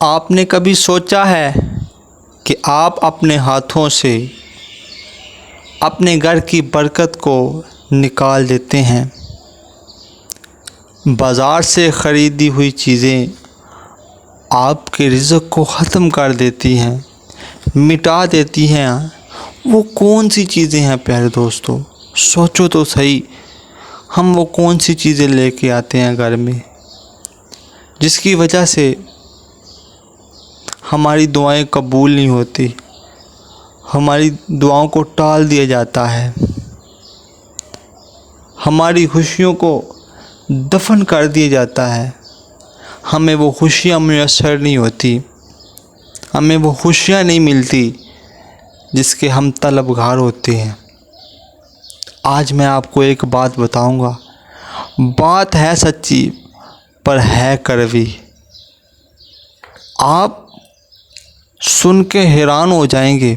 آپ نے کبھی سوچا ہے کہ آپ اپنے ہاتھوں سے اپنے گھر کی برکت کو نکال دیتے ہیں؟ بازار سے خریدی ہوئی چیزیں آپ کے رزق کو ختم کر دیتی ہیں، مٹا دیتی ہیں۔ وہ کون سی چیزیں ہیں پیارے دوستو؟ سوچو تو صحیح، ہم وہ کون سی چیزیں لے کے آتے ہیں گھر میں جس کی وجہ سے ہماری دعائیں قبول نہیں ہوتی، ہماری دعاؤں کو ٹال دیا جاتا ہے، ہماری خوشیوں کو دفن کر دیا جاتا ہے، ہمیں وہ خوشیاں میسر نہیں ہوتی، ہمیں وہ خوشیاں نہیں ملتی جس کے ہم طلبگار ہوتے ہیں۔ آج میں آپ کو ایک بات بتاؤں گا، بات ہے سچی پر ہے کڑوی۔ آپ سن کے حیران ہو جائیں گے،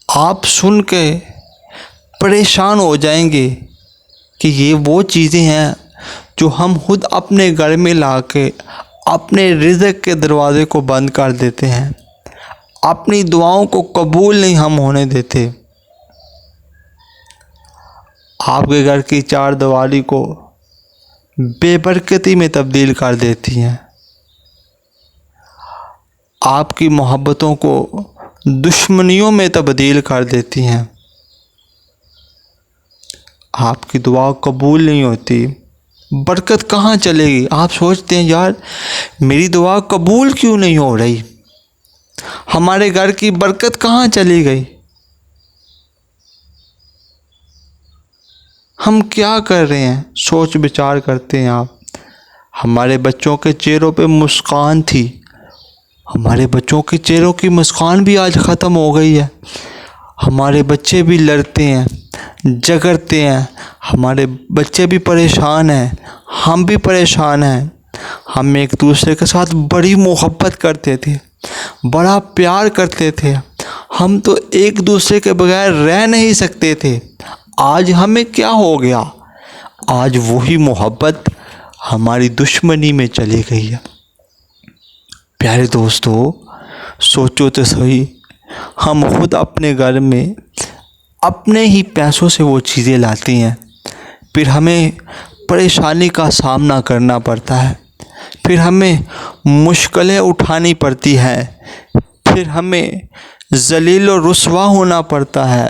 آپ سن کے پریشان ہو جائیں گے کہ یہ وہ چیزیں ہیں جو ہم خود اپنے گھر میں لا کے اپنے رزق کے دروازے کو بند کر دیتے ہیں، اپنی دعاؤں کو قبول نہیں ہم ہونے دیتے۔ آپ کے گھر کی چار دیواری کو بے برکتی میں تبدیل کر دیتی ہیں، آپ کی محبتوں کو دشمنیوں میں تبدیل کر دیتی ہیں، آپ کی دعا قبول نہیں ہوتی، برکت کہاں چلے گی؟ آپ سوچتے ہیں یار میری دعا قبول کیوں نہیں ہو رہی، ہمارے گھر کی برکت کہاں چلی گئی؟ ہم کیا کر رہے ہیں؟ سوچ بچار کرتے ہیں آپ۔ ہمارے بچوں کے چہروں پہ مسکان تھی، ہمارے بچوں کے چہروں کی مسکان بھی آج ختم ہو گئی ہے۔ ہمارے بچے بھی لڑتے ہیں، جھگڑتے ہیں، ہمارے بچے بھی پریشان ہیں، ہم بھی پریشان ہیں۔ ہم ایک دوسرے کے ساتھ بڑی محبت کرتے تھے، بڑا پیار کرتے تھے، ہم تو ایک دوسرے کے بغیر رہ نہیں سکتے تھے۔ آج ہمیں کیا ہو گیا؟ آج وہی محبت ہماری دشمنی میں چلی گئی ہے۔ پیارے دوستو سوچو تو صحیح، ہم خود اپنے گھر میں اپنے ہی پیسوں سے وہ چیزیں لاتے ہیں، پھر ہمیں پریشانی کا سامنا کرنا پڑتا ہے، پھر ہمیں مشکلیں اٹھانی پڑتی ہیں، پھر ہمیں ذلیل و رسوا ہونا پڑتا ہے۔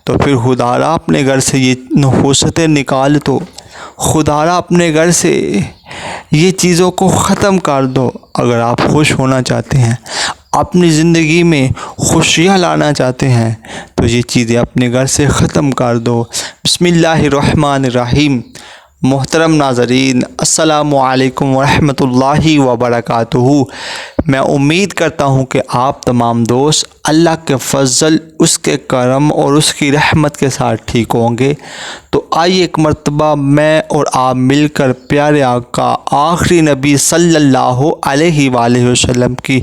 تو پھر خدارا اپنے گھر سے یہ نحوستیں نکال دو، خدارا اپنے گھر سے یہ چیزوں کو ختم کر دو۔ اگر آپ خوش ہونا چاہتے ہیں، اپنی زندگی میں خوشیاں لانا چاہتے ہیں تو یہ چیزیں اپنے گھر سے ختم کر دو۔ بسم اللہ الرحمن الرحیم۔ محترم ناظرین، السلام علیکم ورحمۃ اللہ وبرکاتہ۔ میں امید کرتا ہوں کہ آپ تمام دوست اللہ کے فضل، اس کے کرم اور اس کی رحمت کے ساتھ ٹھیک ہوں گے۔ تو آئیے ایک مرتبہ میں اور آپ مل کر پیارے آقا آخری نبی صلی اللہ علیہ وآلہ وسلم کی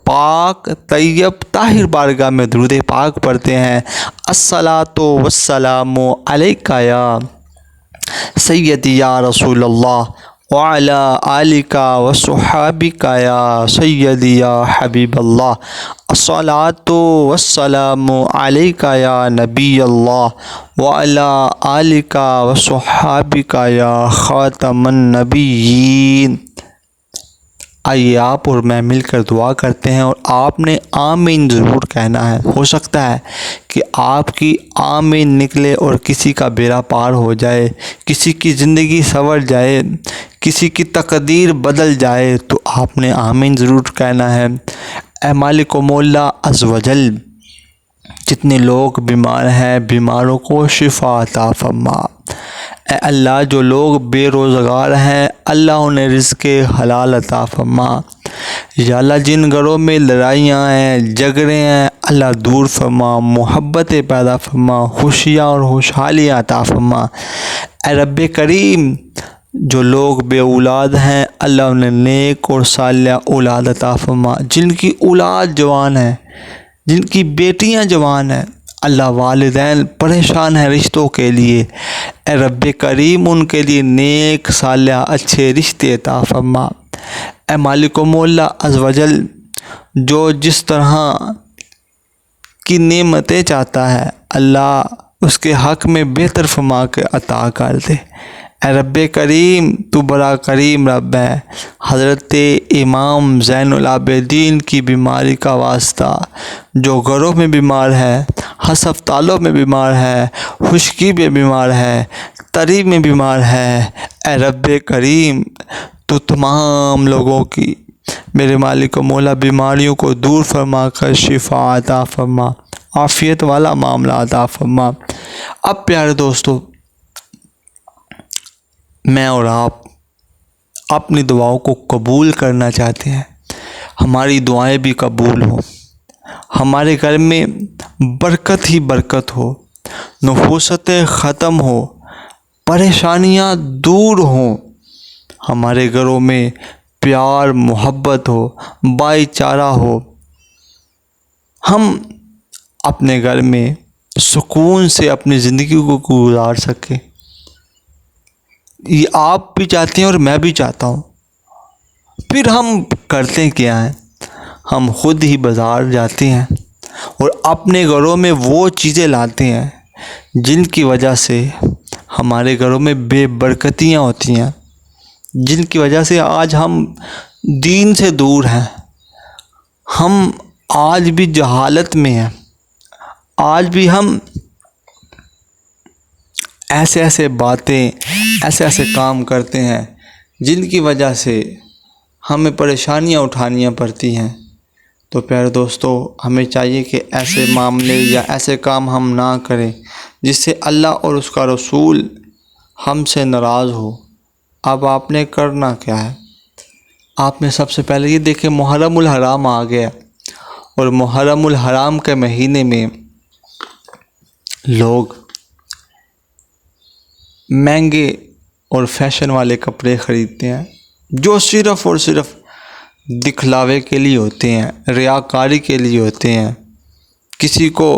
پاک طیب طاہر بارگاہ میں درود پاک پڑھتے ہیں۔ الصلاۃ والسلام علیکہ یا سیدی یا رسول اللہ وعلی آلک وصحابک یا سیدی یا حبیب اللہ۔ الصلاۃ والسلام علیکہ یا نبی اللہ وعلی آلک وصحابک یا خاتم النبیین۔ آئیے آپ اور میں مل کر دعا کرتے ہیں، اور آپ نے آمین ضرور کہنا ہے۔ ہو سکتا ہے کہ آپ کی آمین نکلے اور کسی کا بیڑا پار ہو جائے، کسی کی زندگی سنور جائے، کسی کی تقدیر بدل جائے، تو آپ نے آمین ضرور کہنا ہے۔ اے مالک و مولا عز و جل، جتنے لوگ بیمار ہیں بیماروں کو شفا عطا فرما۔ اے اللہ جو لوگ بے روزگار ہیں اللہ انہیں رزق حلال عطا فرما۔ یا اللہ جن گھروں میں لڑائیاں ہیں، جھگڑے ہیں، اللہ دور فرما، محبتیں پیدا فرما، خوشیاں اور خوشحالیاں عطا فرما۔ اے رب کریم جو لوگ بے اولاد ہیں اللہ انہیں نیک اور صالح اولاد عطا فرما۔ جن کی اولاد جوان ہے، جن کی بیٹیاں جوان ہیں، اللہ والدین پریشان ہیں رشتوں کے لیے، اے رب کریم ان کے لیے نیک صالح اچھے رشتے عطا فرما۔ اے مالک و مولا عز و جل، جو جس طرح کی نعمتیں چاہتا ہے اللہ اس کے حق میں بہتر فرما کے عطا کر دے۔ اے رب کریم، تو بڑا کریم رب ہے۔ حضرت امام زین العابدین کی بیماری کا واسطہ، جو گھروں میں بیمار ہے، ہسپتالوں میں بیمار ہے، خشکی میں بیمار ہے، تری میں بیمار ہے، اے رب کریم تو تمام لوگوں کی، میرے مالک و مولا، بیماریوں کو دور فرما کر شفا عطا فرما، عافیت والا معاملہ عطا فرما۔ اب پیارے دوستو، میں اور آپ اپنی دعاؤں کو قبول کرنا چاہتے ہیں، ہماری دعائیں بھی قبول ہوں، ہمارے گھر میں برکت ہی برکت ہو، نحوستیں ختم ہو، پریشانیاں دور ہوں، ہمارے گھروں میں پیار محبت ہو، بھائی چارہ ہو، ہم اپنے گھر میں سکون سے اپنی زندگی کو گزار سکیں۔ یہ آپ بھی چاہتے ہیں اور میں بھی چاہتا ہوں۔ پھر ہم کرتے کیا ہیں؟ ہم خود ہی بازار جاتے ہیں اور اپنے گھروں میں وہ چیزیں لاتے ہیں جن کی وجہ سے ہمارے گھروں میں بے برکتیاں ہوتی ہیں، جن کی وجہ سے آج ہم دین سے دور ہیں، ہم آج بھی جہالت میں ہیں، آج بھی ہم ایسے باتیں، ایسے کام کرتے ہیں جن کی وجہ سے ہمیں پریشانیاں اٹھانیاں پڑتی ہیں۔ تو پیارے دوستو، ہمیں چاہیے کہ ایسے معاملے یا ایسے کام ہم نہ کریں جس سے اللہ اور اس کا رسول ہم سے ناراض ہو۔ اب آپ نے کرنا کیا ہے؟ آپ نے سب سے پہلے یہ دیکھیں، محرم الحرام آ گیا، اور محرم الحرام کے مہینے میں لوگ مہنگے اور فیشن والے کپڑے خریدتے ہیں جو صرف اور صرف دکھلاوے کے لیے ہوتے ہیں، ریاکاری کے لیے ہوتے ہیں، کسی کو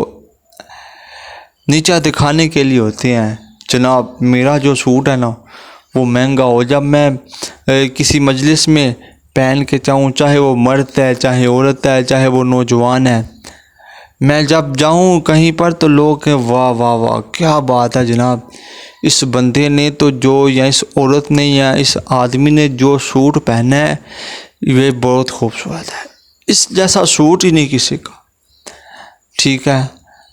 نیچا دکھانے کے لیے ہوتے ہیں۔ جناب میرا جو سوٹ ہے نا وہ مہنگا ہو، جب میں کسی مجلس میں پہن کے جاؤں، چاہے وہ مرد ہے، چاہے عورت ہے، چاہے وہ نوجوان ہے، میں جب جاؤں کہیں پر تو لوگ کہیں واہ واہ واہ کیا بات ہے جناب، اس بندے نے تو جو، یا اس عورت نے، یا اس آدمی نے جو سوٹ پہنا ہے یہ بہت خوبصورت ہے، اس جیسا سوٹ ہی نہیں کسی کا۔ ٹھیک ہے،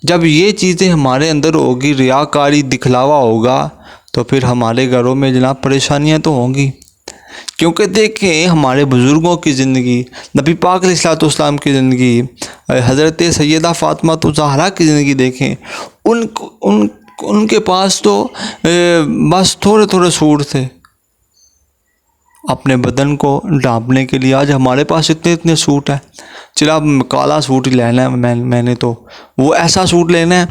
جب یہ چیزیں ہمارے اندر ہوگی، ریاکاری دکھلاوا ہوگا، تو پھر ہمارے گھروں میں جناب پریشانیاں تو ہوں گی۔ کیونکہ دیکھیں ہمارے بزرگوں کی زندگی، نبی پاک علیہ الصلوۃ والسلام کی زندگی، حضرت سیدہ فاطمہ الزہرا کی زندگی دیکھیں، ان کے پاس تو بس تھوڑے تھوڑے سوٹ تھے اپنے بدن کو ڈھانپنے کے لیے۔ آج ہمارے پاس اتنے سوٹ ہیں، چلا اب کالا سوٹ ہی لینا ہے، میں نے تو وہ ایسا سوٹ لینا ہے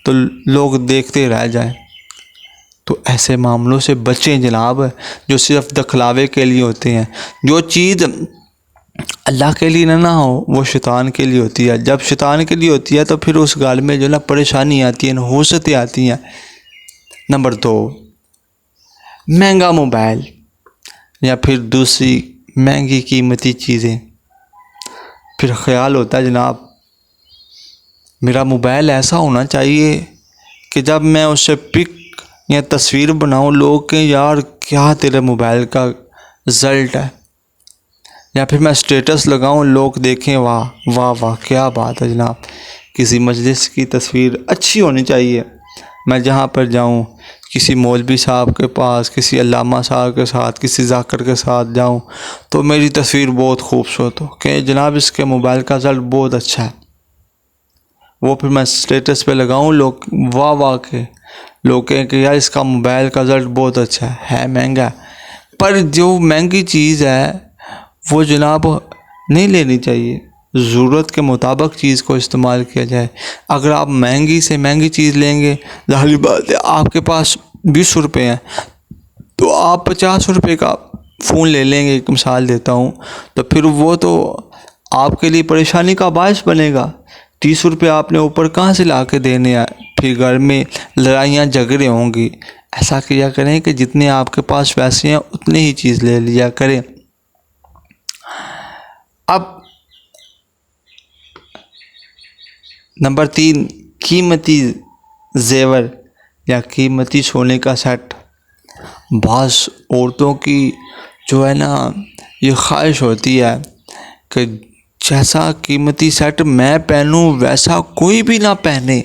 تو لوگ دیکھتے رہ جائیں۔ تو ایسے معاملوں سے بچیں جناب، جو صرف دکھلاوے کے لیے ہوتے ہیں۔ جو چیز اللہ کے لیے نہ ہو وہ شیطان کے لیے ہوتی ہے، جب شیطان کے لیے ہوتی ہے تو پھر اس گھر میں جو نا پریشانی آتی ہے، نحوستیں آتی ہیں۔ نمبر 2، مہنگا موبائل یا پھر دوسری مہنگی قیمتی چیزیں۔ پھر خیال ہوتا ہے جناب میرا موبائل ایسا ہونا چاہیے کہ جب میں اس سے پک یا تصویر بناؤں لوگ کہیں یار کیا تیرے موبائل کا رزلٹ ہے، یا پھر میں اسٹیٹس لگاؤں لوگ دیکھیں واہ واہ واہ کیا بات ہے جناب۔ کسی مجلس کی تصویر اچھی ہونی چاہیے، میں جہاں پر جاؤں، کسی مولوی صاحب کے پاس، کسی علامہ صاحب کے ساتھ، کسی ذاکر کے ساتھ جاؤں تو میری تصویر بہت خوبصورت ہو کہ جناب اس کے موبائل کا رزلٹ بہت اچھا ہے، وہ پھر میں اسٹیٹس پہ لگاؤں، لوگ واہ واہ کے لوگ کہیں کہ یار اس کا موبائل کا رزلٹ بہت اچھا ہے مہنگا، پر جو مہنگی چیز ہے وہ جناب نہیں لینی چاہیے، ضرورت کے مطابق چیز کو استعمال کیا جائے۔ اگر آپ مہنگی سے مہنگی چیز لیں گے، ظاہر بات ہے آپ کے پاس 20 روپے ہیں تو آپ 50 روپے کا فون لے لیں گے، ایک مثال دیتا ہوں، تو پھر وہ تو آپ کے لیے پریشانی کا باعث بنے گا۔ 30 روپے آپ نے اوپر کہاں سے لا کے دینے ہیں؟ پھر گھر میں لڑائیاں جھگڑے ہوں گی۔ ایسا کیا کریں کہ جتنے آپ کے پاس پیسے ہیں اتنے ہی چیز لے لیا کریں۔ اب نمبر 3، قیمتی زیور یا قیمتی سونے کا سیٹ۔ بعض عورتوں کی جو ہے نا یہ خواہش ہوتی ہے کہ جیسا قیمتی سیٹ میں پہنوں ویسا کوئی بھی نہ پہنے،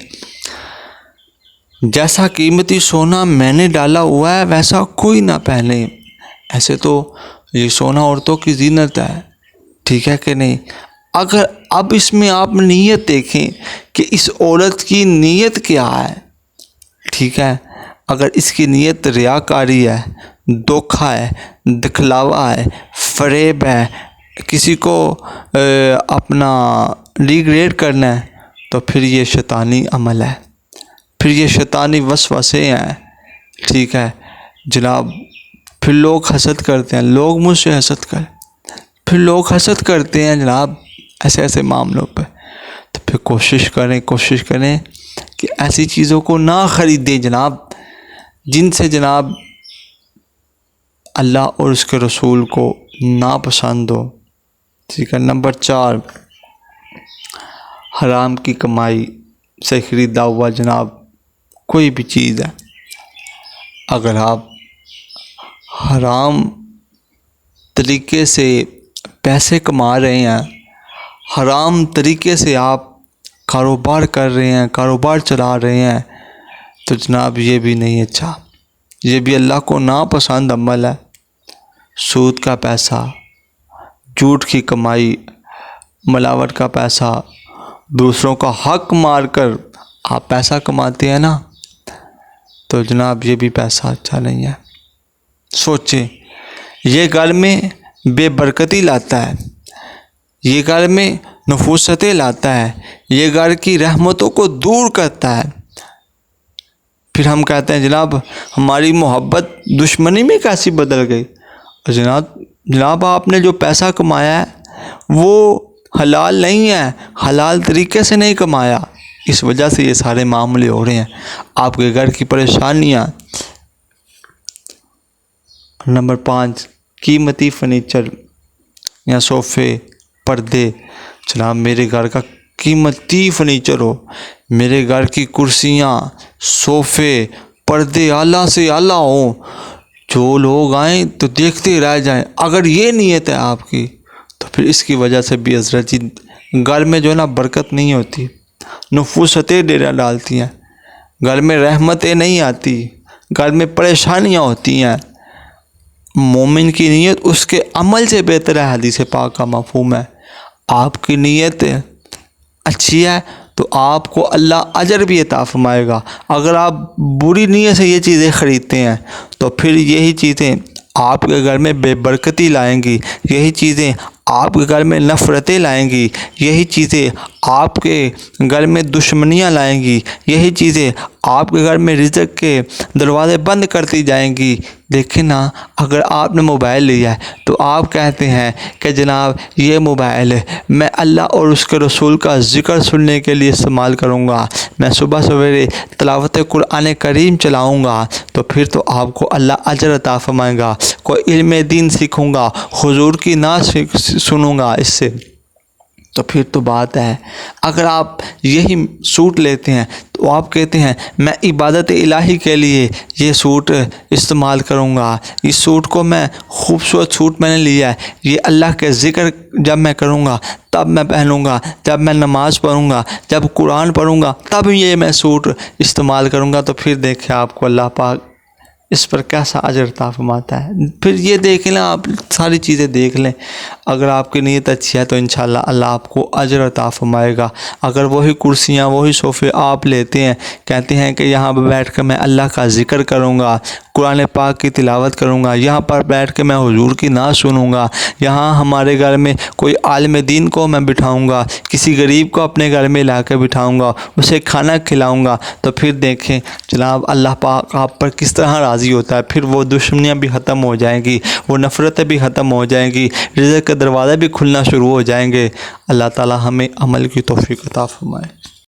جیسا قیمتی سونا میں نے ڈالا ہوا ہے ویسا کوئی نہ پہنے۔ ایسے تو یہ سونا عورتوں کی زینت ہے، ٹھیک ہے کہ نہیں؟ اگر اب اس میں آپ نیت دیکھیں کہ اس عورت کی نیت کیا ہے، ٹھیک ہے؟ اگر اس کی نیت ریاکاری ہے، دھوکا ہے، دکھلاوا ہے، فریب ہے، کسی کو اپنا ڈیگریڈ کرنا ہے، تو پھر یہ شیطانی عمل ہے، پھر یہ شیطانی وسوسے ہیں، ٹھیک ہے جناب؟ پھر لوگ حسد کرتے ہیں، لوگ مجھ سے حسد پھر لوگ حسد کرتے ہیں جناب ایسے ایسے معاملوں پہ۔ تو پھر کوشش کریں کہ ایسی چیزوں کو نہ خریدیں جناب، جن سے جناب اللہ اور اس کے رسول کو ناپسند ہو، ٹھیک ہے؟ نمبر 4، حرام کی کمائی سے خریدا ہوا جناب کوئی بھی چیز ہے، اگر آپ حرام طریقے سے پیسے کما رہے ہیں، حرام طریقے سے آپ کاروبار کر رہے ہیں، کاروبار چلا رہے ہیں، تو جناب یہ بھی نہیں اچھا، یہ بھی اللہ کو ناپسند عمل ہے۔ سود کا پیسہ، جھوٹ کی کمائی، ملاوٹ کا پیسہ، دوسروں کا حق مار کر آپ پیسہ کماتے ہیں نا، تو جناب یہ بھی پیسہ اچھا نہیں ہے۔ سوچیں، یہ گھر میں بے برکتی لاتا ہے، یہ گھر میں نفوستیں لاتا ہے، یہ گھر کی رحمتوں کو دور کرتا ہے۔ پھر ہم کہتے ہیں جناب ہماری محبت دشمنی میں کیسی بدل گئی؟ اور جناب آپ نے جو پیسہ کمایا ہے وہ حلال نہیں ہے، حلال طریقے سے نہیں کمایا، اس وجہ سے یہ سارے معاملے ہو رہے ہیں، آپ کے گھر کی پریشانیاں۔ نمبر 5، قیمتی فرنیچر یا صوفے، پردے۔ جناب میرے گھر کا قیمتی فرنیچر ہو، میرے گھر کی کرسیاں، صوفے، پردے اعلیٰ سے اعلیٰ ہوں، جو لوگ آئیں تو دیکھتے رہ جائیں۔ اگر یہ نیت ہے آپ کی تو پھر اس کی وجہ سے بھی حضرت جی گھر میں جو ہے نا برکت نہیں ہوتی، نفوستیں ڈیرا ڈالتی ہیں، گھر میں رحمتیں نہیں آتی، گھر میں پریشانیاں ہوتی ہیں۔ مومن کی نیت اس کے عمل سے بہتر ہے، حدیث پاک کا مفہوم ہے۔ آپ کی نیت اچھی ہے تو آپ کو اللہ اجر بھی عطا فرمائے گا۔ اگر آپ بری نیت سے یہ چیزیں خریدتے ہیں تو پھر یہی چیزیں آپ کے گھر میں بے برکتی لائیں گی، یہی چیزیں آپ کے گھر میں نفرتیں لائیں گی، یہی چیزیں آپ کے گھر میں دشمنیاں لائیں گی، یہی چیزیں آپ کے گھر میں رزق کے دروازے بند کرتی جائیں گی۔ دیکھیں نا، اگر آپ نے موبائل لیا ہے تو آپ کہتے ہیں کہ جناب یہ موبائل میں اللہ اور اس کے رسول کا ذکر سننے کے لیے استعمال کروں گا، میں صبح سویرے تلاوت قرآن کریم چلاؤں گا، تو پھر تو آپ کو اللہ اجر عطا فرمائے گا۔ کوئی علم دین سیکھوں گا، حضور کی نعت سنوں گا، اس سے تو پھر تو بات ہے۔ اگر آپ یہی سوٹ لیتے ہیں تو آپ کہتے ہیں میں عبادت الہی کے لیے یہ سوٹ استعمال کروں گا، اس سوٹ کو میں خوبصورت سوٹ میں نے لیا ہے، یہ اللہ کے ذکر جب میں کروں گا تب میں پہنوں گا، جب میں نماز پڑھوں گا، جب قرآن پڑھوں گا تب یہ میں سوٹ استعمال کروں گا، تو پھر دیکھیں آپ کو اللہ پاک اس پر کیسا اجر عطا فرماتا ہے۔ پھر یہ دیکھ لیں، آپ ساری چیزیں دیکھ لیں، اگر آپ کی نیت اچھی ہے تو انشاءاللہ اللہ آپ کو اجر عطا فرمائے گا۔ اگر وہی کرسیاں، وہی صوفے آپ لیتے ہیں، کہتے ہیں کہ یہاں پر بیٹھ کر میں اللہ کا ذکر کروں گا، قرآن پاک کی تلاوت کروں گا، یہاں پر بیٹھ کے میں حضور کی نعت سنوں گا، یہاں ہمارے گھر میں کوئی عالم دین کو میں بٹھاؤں گا، کسی غریب کو اپنے گھر میں لا کے بٹھاؤں گا، اسے کھانا کھلاؤں گا، تو پھر دیکھیں جناب اللہ پاک آپ پر کس طرح راضی ہوتا ہے۔ پھر وہ دشمنیاں بھی ختم ہو جائیں گی، وہ نفرتیں بھی ختم ہو جائیں گی، رزق کے دروازے بھی کھلنا شروع ہو جائیں گے۔ اللہ تعالی ہمیں عمل کی توفیق عطا فرمائے۔